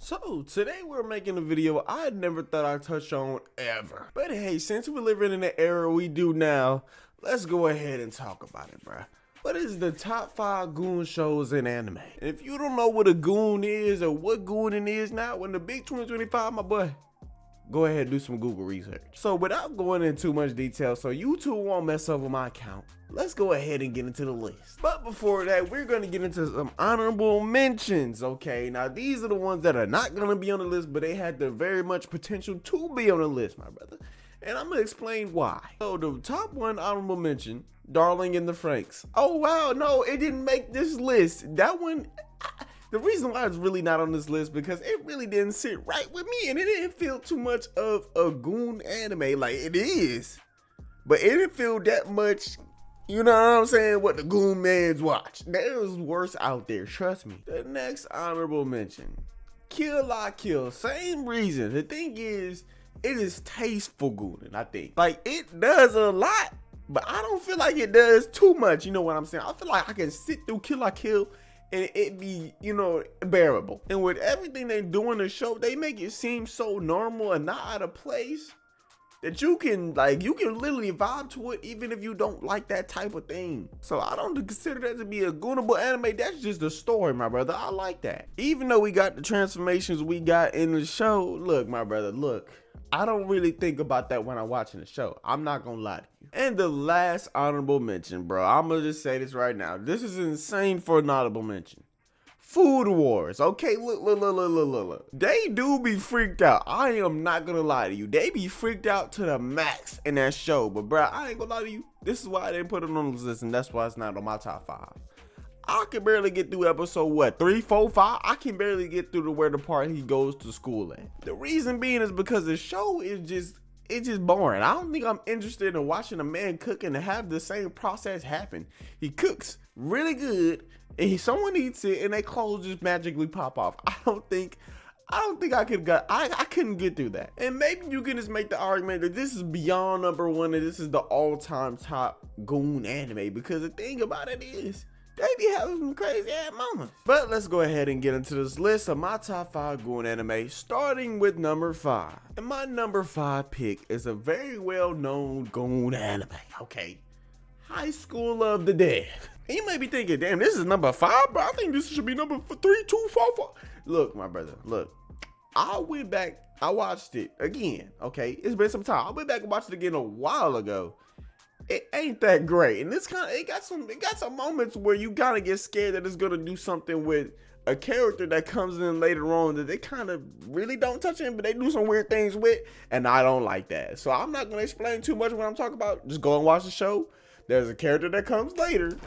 So today we're making a video I never thought I'd touch on ever. But hey, since we're living in the era we do now, let's go ahead and talk about it, bruh. What is the top 5 goon shows in anime? And if you don't know what a goon is or what gooning is now, in the big 2025, my boy, go ahead and do some Google research. So without going into too much detail so you two won't mess up with my account, let's go ahead and get into the list. But before that, we're going to get into some honorable mentions, okay? Now these are the ones that are not going to be on the list, but they had the very much potential to be on the list, my brother. And I'm going to explain why. So the top 1 honorable mention, Darling in the Franxx. Oh wow, no, it didn't make this list. That one... The reason why it's really not on this list because it really didn't sit right with me and it didn't feel too much of a goon anime. Like it is, but it didn't feel that much, you know what I'm saying, what the goon mans watch. There's worse out there, trust me. The next honorable mention, Kill La Kill, same reason. The thing is, it is tasteful gooning, I think. Like it does a lot, but I don't feel like it does too much, you know what I'm saying? I feel like I can sit through Kill La Kill and it be, you know, bearable. And with everything they do in the show, they make it seem so normal and not out of place that you can literally vibe to it even if you don't like that type of thing. So I don't consider that to be a goonable anime. That's just the story, my brother. I like that. Even though we got the transformations we got in the show, look, my brother, look. I don't really think about that when I'm watching the show. I'm not gonna lie to you. And the last honorable mention, bro. I'm gonna just say this right now. This is insane for an honorable mention. Food Wars. Okay, look. They do be freaked out. I am not gonna lie to you. They be freaked out to the max in that show. But bro, I ain't gonna lie to you. This is why I didn't put it on the list, and that's why it's not on my top 5. I can barely get through episode 3, 4, 5. I can barely get through to where the part he goes to school at. The reason being is because the show is just boring. I don't think I'm interested in watching a man cook and have the same process happen. He cooks really good and someone eats it and their clothes just magically pop off. I don't think I couldn't get through that. And maybe you can just make the argument that this is beyond number 1 and this is the all-time top goon anime, because the thing about it is they be having some crazy ass moments. But let's go ahead and get into this list of my top 5 goon anime, starting with number 5. And my number 5 pick is a very well-known goon anime, okay? High School of the Dead. And you may be thinking, damn, this is number 5, bro. I think this should be number 3, 2, 4, 4. Look, my brother, look. I went back, I watched it again, okay? It's been some time. I went back and watched it again a while ago. It ain't that great, and it got some moments where you gotta get scared that it's gonna do something with a character that comes in later on that they kind of really don't touch him, but they do some weird things with, and I don't like that. So I'm not gonna explain too much what I'm talking about. Just go and watch the show. There's a character that comes later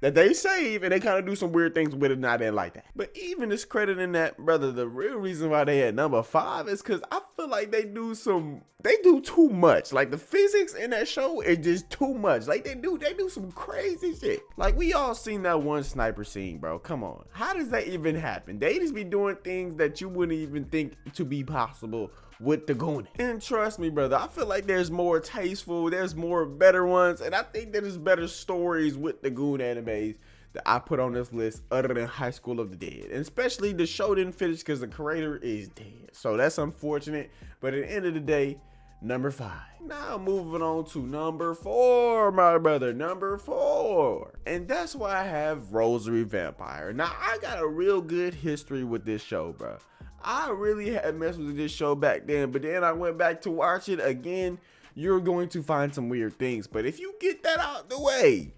that they save, and they kind of do some weird things with it, and I didn't like that. But even discrediting that, brother, the real reason why they had number 5 is because I feel like they do too much. Like the physics in that show is just too much. Like they do some crazy shit. Like we all seen that one sniper scene, bro. Come on. How does that even happen? They just be doing things that you wouldn't even think to be possible with the goon. And trust me, brother, I feel like there's more tasteful, there's more better ones, and I think there's better stories with the goon animes that I put on this list other than High School of the Dead. And especially the show didn't finish because the creator is dead. So that's unfortunate, but at the end of the day, number 5. Now moving on to number 4, my brother, number 4. And that's why I have Rosary Vampire. Now I got a real good history with this show, bro. I really had messed with this show back then, but then I went back to watch it again. You're going to find some weird things, but if you get that out the way,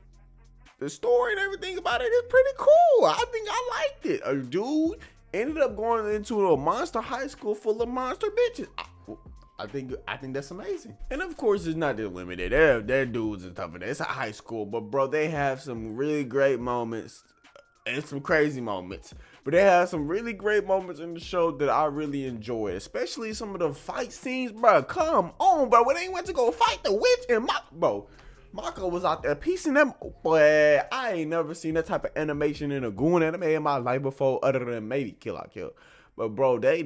the story and everything about it is pretty cool. I think I liked it. A dude ended up going into a monster high school full of monster bitches. I think that's amazing. And of course, it's not just limited. They're dudes and stuff. It's a high school, but bro, they have some really great moments and some crazy moments. But they have some really great moments in the show that I really enjoyed, especially some of the fight scenes, bro. Come on, bro. When they went to go fight the witch and Mako was out there piecing them. Boy, I ain't never seen that type of animation in a goon anime in my life before, other than maybe Kill La Kill. But bro, they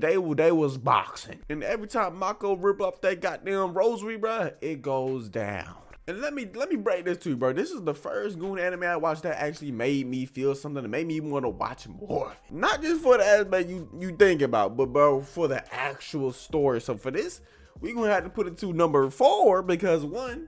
was boxing, and every time Mako rip up that goddamn rosary, bro, it goes down. And let me break this to you, bro. This is the first Goon anime I watched that actually made me feel something, that made me want to watch more. Not just for the aspect you think about, but bro, for the actual story. So for this, we gonna have to put it to number 4 because one,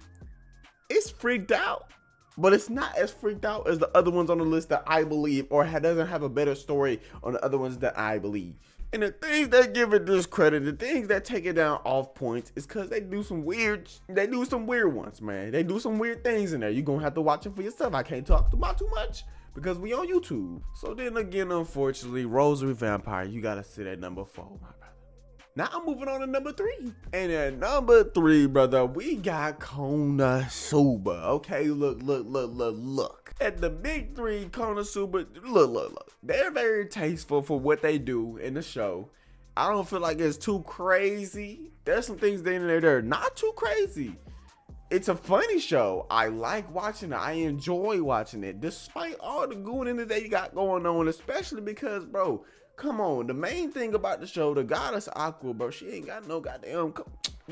it's freaked out, but it's not as freaked out as the other ones on the list that I believe, or doesn't have a better story on the other ones that I believe. And the things that give it discredit, the things that take it down off points, is because they do some weird ones, man. They do some weird things in there. You're going to have to watch it for yourself. I can't talk about too much because we on YouTube. So then again, unfortunately, Rosary Vampire, you got to sit at number 4, my brother. Now I'm moving on to number 3. And at number 3, brother, we got Konosuba. Okay, look. At the big 3, Konosuba, look. They're very tasteful for what they do in the show. I don't feel like it's too crazy. There's some things in there that are not too crazy. It's a funny show. I like watching it. I enjoy watching it, despite all the gooning that they got going on, especially because, bro, come on. The main thing about the show, the goddess Aqua, bro, she ain't got no goddamn,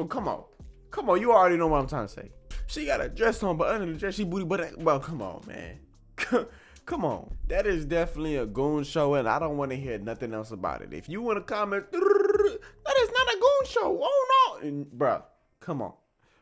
come on, you already know what I'm trying to say. She got a dress on, but under the dress, she booty, well, come on, man. Come on. That is definitely a goon show, and I don't want to hear nothing else about it. If you want to comment, that is not a goon show. Oh, no. And, bro, come on.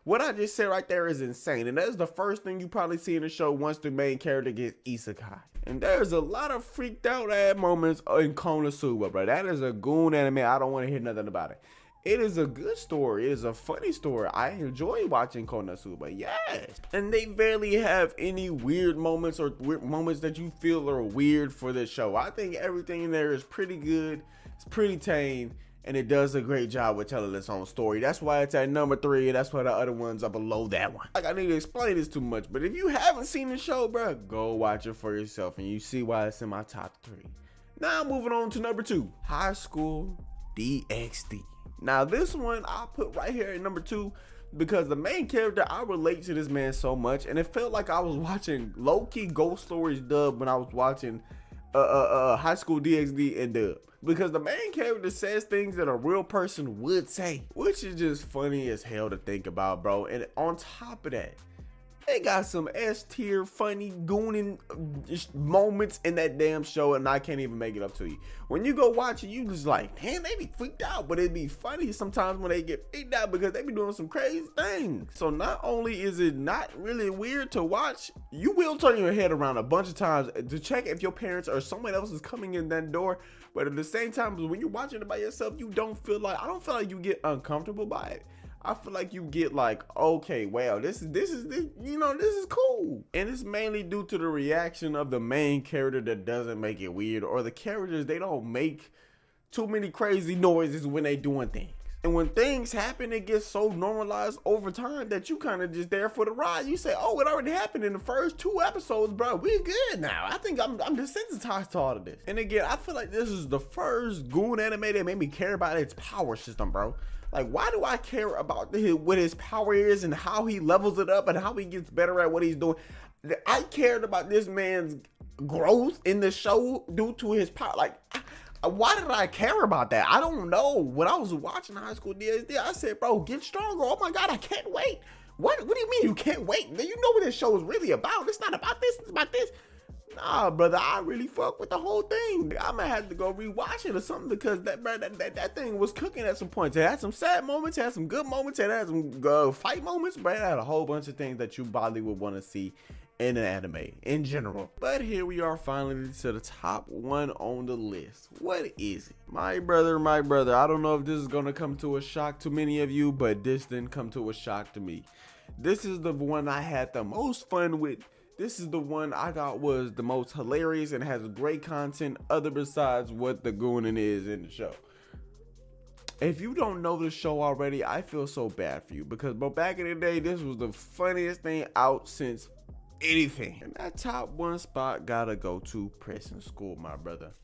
What I just said right there is insane, and that's the first thing you probably see in the show once the main character gets isekai. And there's a lot of freaked out ass moments in Konosuba, bro. That is a goon anime. I don't want to hear nothing about it. It is a good story. It is a funny story. I enjoy watching Konosuba, yes. And they barely have any weird moments or moments that you feel are weird for this show. I think everything in there is pretty good. It's pretty tame. And it does a great job with telling its own story. That's why it's at number 3, and that's why the other ones are below that one. Like, I need to explain this too much, but if you haven't seen the show, bro, go watch it for yourself, and you see why it's in my top 3. Now, moving on to number 2, High School DxD. Now, this one I put right here at number 2 because the main character, I relate to this man so much, and it felt like I was watching low-key Ghost Stories dub when I was watching High School DxD in dub. Because the main character says things that a real person would say, which is just funny as hell to think about, bro. And on top of that, they got some S-tier funny gooning moments in that damn show, and I can't even make it up to you. When you go watch it, you just like, damn, they be freaked out, but it'd be funny sometimes when they get freaked out because they be doing some crazy things. So not only is it not really weird to watch, you will turn your head around a bunch of times to check if your parents or someone else is coming in that door. But at the same time, when you're watching it by yourself, I don't feel like you get uncomfortable by it. I feel like you get like, okay, wow, this is cool. And it's mainly due to the reaction of the main character that doesn't make it weird, or the characters, they don't make too many crazy noises when they doing things. And when things happen, it gets so normalized over time that you kind of just there for the ride. You say, oh, it already happened in the first 2 episodes, bro. We good now. I think I'm desensitized to all of this. And again, I feel like this is the first goon anime that made me care about its power system, bro. Like, why do I care about what his power is and how he levels it up and how he gets better at what he's doing? I cared about this man's growth in the show due to his power. Like, why did I care about that? I don't know. When I was watching High School DxD, I said, bro, get stronger. Oh my God, I can't wait. What do you mean you can't wait? You know what this show is really about. It's not about this, it's about this. Nah, brother, I really fuck with the whole thing. I'm gonna have to go rewatch it or something because that thing was cooking at some points. It had some sad moments, it had some good moments, it had some fight moments, but it had a whole bunch of things that you probably would want to see in an anime in general. But here we are finally to the top 1 on the list. What is it? My brother, I don't know if this is gonna come to a shock to many of you, but this didn't come to a shock to me. This is the one I had the most fun with. This is the one I thought was the most hilarious and has great content other besides what the gooning is in the show. If you don't know the show already, I feel so bad for you because, bro, back in the day, this was the funniest thing out since anything. And that top 1 spot gotta go to Prison School, my brother.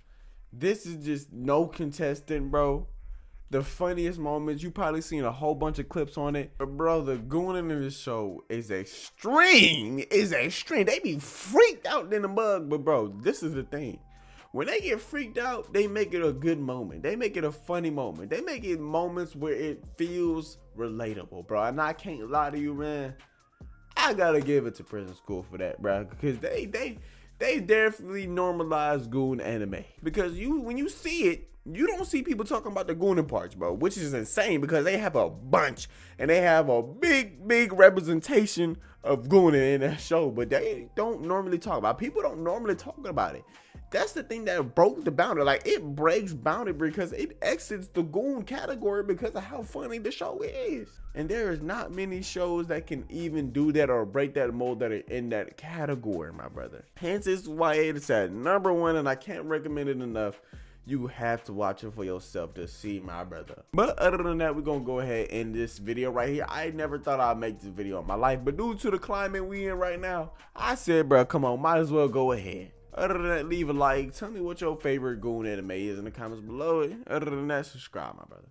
This is just no contestant, bro. The funniest moments, you probably seen a whole bunch of clips on it. But bro, the gooning in this show is extreme. They be freaked out in the mug. But bro, this is the thing. When they get freaked out, they make it a good moment. They make it a funny moment. They make it moments where it feels relatable, bro. And I can't lie to you, man. I gotta give it to Prison School for that, bro, because they definitely normalized goon anime. Because when you see it, you don't see people talking about the gooning parts, bro, which is insane because they have a bunch and they have a big representation of gooning in that show, but they don't normally talk about it. People don't normally talk about it. That's the thing that broke the boundary. Like, it breaks boundary because it exits the goon category because of how funny the show is. And there is not many shows that can even do that or break that mold that are in that category, my brother. Hence is why it's at #1, and I can't recommend it enough. You have to watch it for yourself to see, my brother. But other than that, we're gonna go ahead and end this video right here. I never thought I'd make this video in my life, but due to the climate we in right now, I said, bro, come on, might as well go ahead. Other than that, leave a like. Tell me what your favorite goon anime is in the comments below. Other than that, subscribe, my brother.